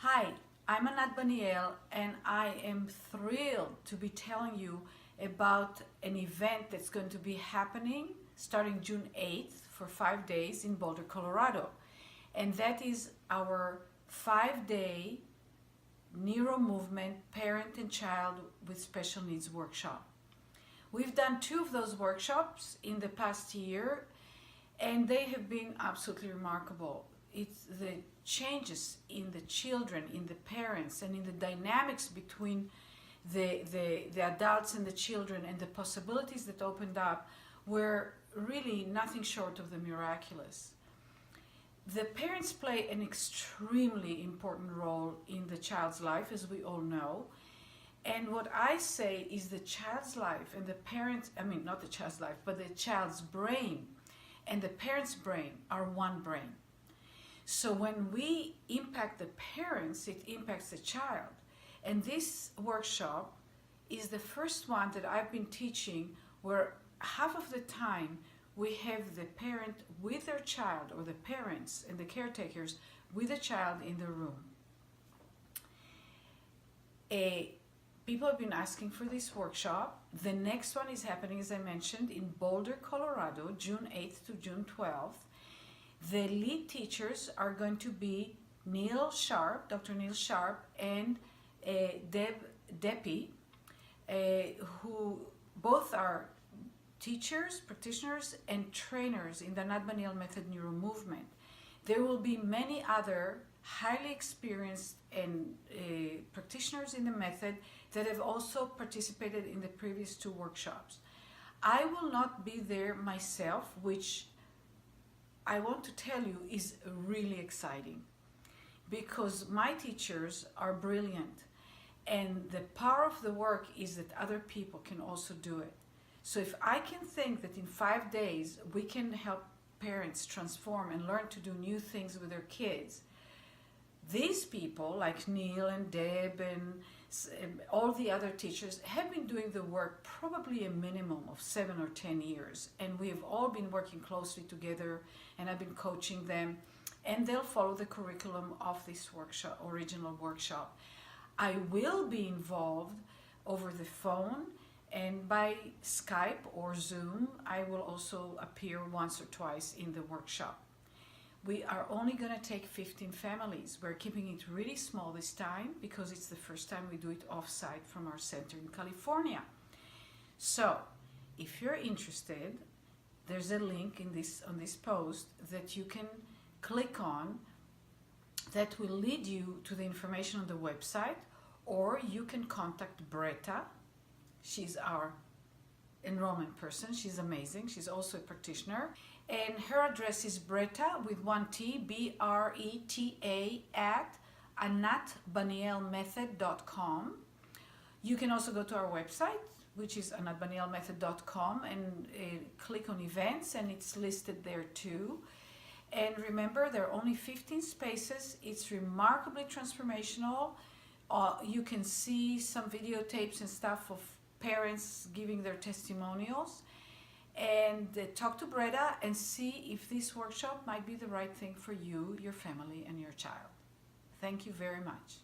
Hi, I'm Anat Baniel, and I am thrilled to be telling you about an event that's going to be happening starting June 8th for 5 days in Boulder, Colorado. And that is our 5-day NeuroMovement Parent and Child with Special Needs Workshop. We've done 2 of those workshops in the past year, and they have been absolutely remarkable. It's the changes in the children, in the parents, and in the dynamics between the adults and the children, and the possibilities that opened up were really nothing short of the miraculous. The parents play an extremely important role in the child's life, as we all know. And what I say is the child's life and the parents, not the child's life, but the child's brain and the parent's brain are one brain. So when we impact the parents, it impacts the child. And this workshop is the first one that I've been teaching where half of the time we have the parent with their child, or the parents and the caretakers with the child in the room. People have been asking for this workshop. The next one is happening, as I mentioned, in Boulder, Colorado, June 8th to June 12th. The lead teachers are going to be Neil Sharp, Dr. Neil Sharp, and Deb Deppy, who both are teachers, practitioners, and trainers in the Anat Baniel method NeuroMovement. There will be many other highly experienced and practitioners in the method that have also participated in the previous 2 workshops. I will not be there myself, which I want to tell you is really exciting, because my teachers are brilliant, and the power of the work is that other people can also do it. So if I can think that in 5 days we can help parents transform and learn to do new things with their kids, these people like Neil and Deb and all the other teachers have been doing the work probably a minimum of 7 or 10 years, and we have all been working closely together, and I've been coaching them, and they'll follow the curriculum of this workshop, original workshop. I will be involved over the phone, and by Skype or Zoom I will also appear once or twice in the workshop. We are only going to take 15 families. We're keeping it really small this time because it's the first time we do it off-site from our center in California. So, if you're interested, there's a link on this post that you can click on that will lead you to the information on the website, or you can contact Bretta. She's our enrollment person. She's amazing. She's also a practitioner. And her address is Bretta with 1 T, B-R-E-T-A at anatbanielmethod.com. You can also go to our website, which is anatbanielmethod.com, and click on events, and it's listed there too. And remember, there are only 15 spaces. It's remarkably transformational. You can see some videotapes and stuff of parents giving their testimonials, and talk to Bretta and see if this workshop might be the right thing for you, your family, and your child. Thank you very much.